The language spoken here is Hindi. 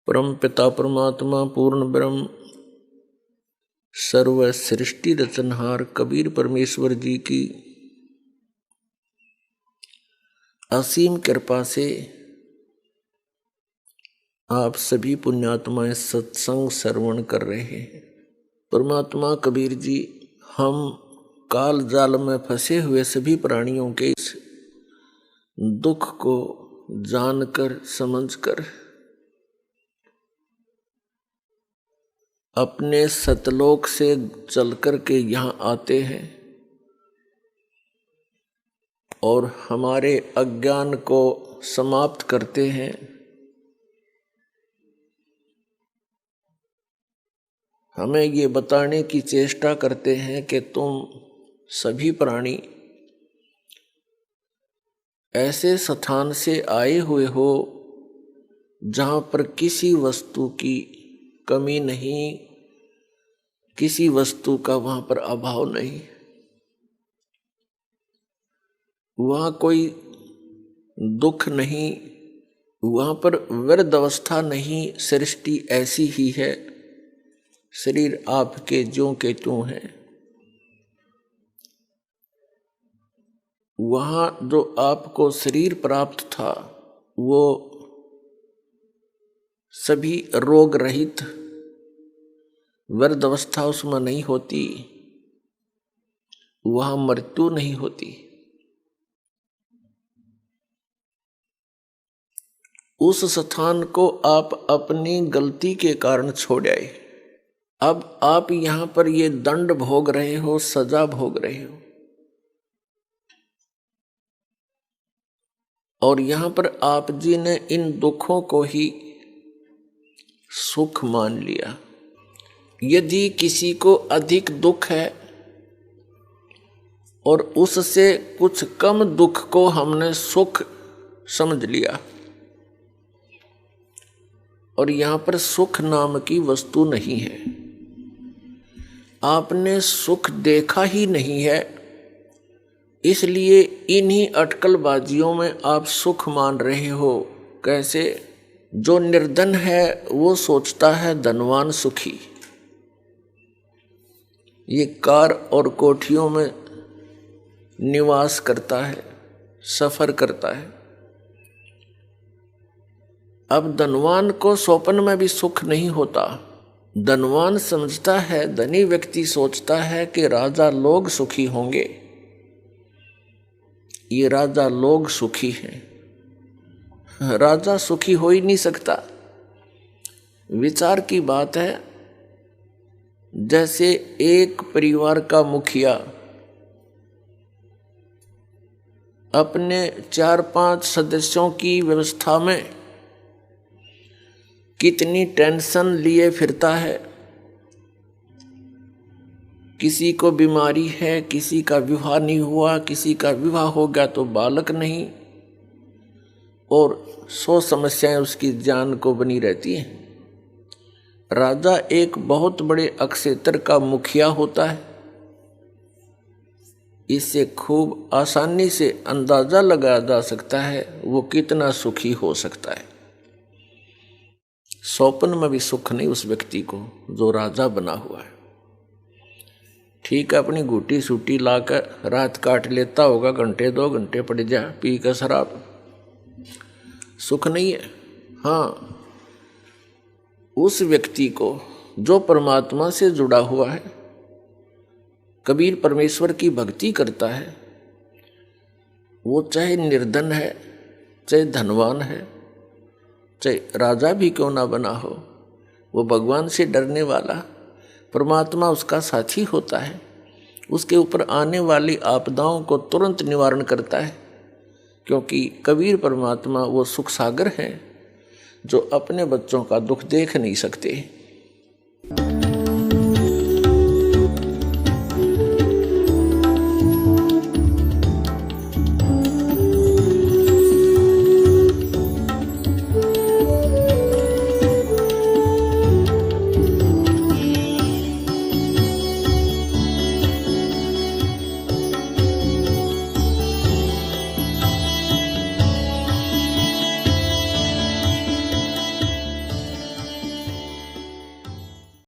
परम पिता परमात्मा पूर्ण ब्रह्म सर्व सृष्टि रचनहार कबीर परमेश्वर जी की असीम कृपा से आप सभी पुण्यात्माएं सत्संग श्रवण कर रहे हैं। परमात्मा कबीर जी हम काल जाल में फंसे हुए सभी प्राणियों के इस दुख को जानकर समझकर अपने सतलोक से चलकर के यहाँ आते हैं और हमारे अज्ञान को समाप्त करते हैं। हमें ये बताने की चेष्टा करते हैं कि तुम सभी प्राणी ऐसे स्थान से आए हुए हो जहाँ पर किसी वस्तु की कमी नहीं, किसी वस्तु का वहाँ पर अभाव नहीं, वहाँ कोई दुख नहीं, वहाँ पर वृद्ध अवस्था नहीं, सृष्टि ऐसी ही है, शरीर आपके ज्यों के त्यों हैं। वहाँ जो आपको शरीर प्राप्त था वो सभी रोग रहित, वृद्ध अवस्था उसमें नहीं होती, वहाँ मृत्यु नहीं होती। उस स्थान को आप अपनी गलती के कारण छोड़ आए। अब आप यहाँ पर ये दंड भोग रहे हो, सजा भोग रहे हो, और यहाँ पर आप जी ने इन दुखों को ही सुख मान लिया। यदि किसी को अधिक दुख है और उससे कुछ कम दुख को हमने सुख समझ लिया, और यहाँ पर सुख नाम की वस्तु नहीं है, आपने सुख देखा ही नहीं है, इसलिए इन्हीं अटकलबाजियों में आप सुख मान रहे हो। कैसे? जो निर्धन है वो सोचता है धनवान सुखी, ये कार और कोठियों में निवास करता है, सफर करता है। अब धनवान को स्वप्न में भी सुख नहीं होता। धनवान समझता है, धनी व्यक्ति सोचता है कि राजा लोग सुखी होंगे, ये राजा लोग सुखी हैं। राजा सुखी हो ही नहीं सकता। विचार की बात है, जैसे एक परिवार का मुखिया अपने 4-5 सदस्यों की व्यवस्था में कितनी टेंशन लिए फिरता है। किसी को बीमारी है, किसी का विवाह नहीं हुआ, किसी का विवाह हो गया तो बालक नहीं, और 100 समस्याएं उसकी जान को बनी रहती हैं। राजा एक बहुत बड़े अक्षेत्र का मुखिया होता है। इससे खूब आसानी से अंदाजा लगाया जा सकता है वो कितना सुखी हो सकता है। स्वप्न में भी सुख नहीं उस व्यक्ति को जो राजा बना हुआ है। ठीक है, अपनी घूटी सूटी लाकर रात काट लेता होगा, घंटे 2 घंटे पड़ जा पी कर शराब, सुख नहीं है। हाँ, उस व्यक्ति को जो परमात्मा से जुड़ा हुआ है, कबीर परमेश्वर की भक्ति करता है, वो चाहे निर्धन है, चाहे धनवान है, चाहे राजा भी क्यों ना बना हो, वो भगवान से डरने वाला, परमात्मा उसका साथी होता है। उसके ऊपर आने वाली आपदाओं को तुरंत निवारण करता है, क्योंकि कबीर परमात्मा वो सुख सागर हैं जो अपने बच्चों का दुख देख नहीं सकते।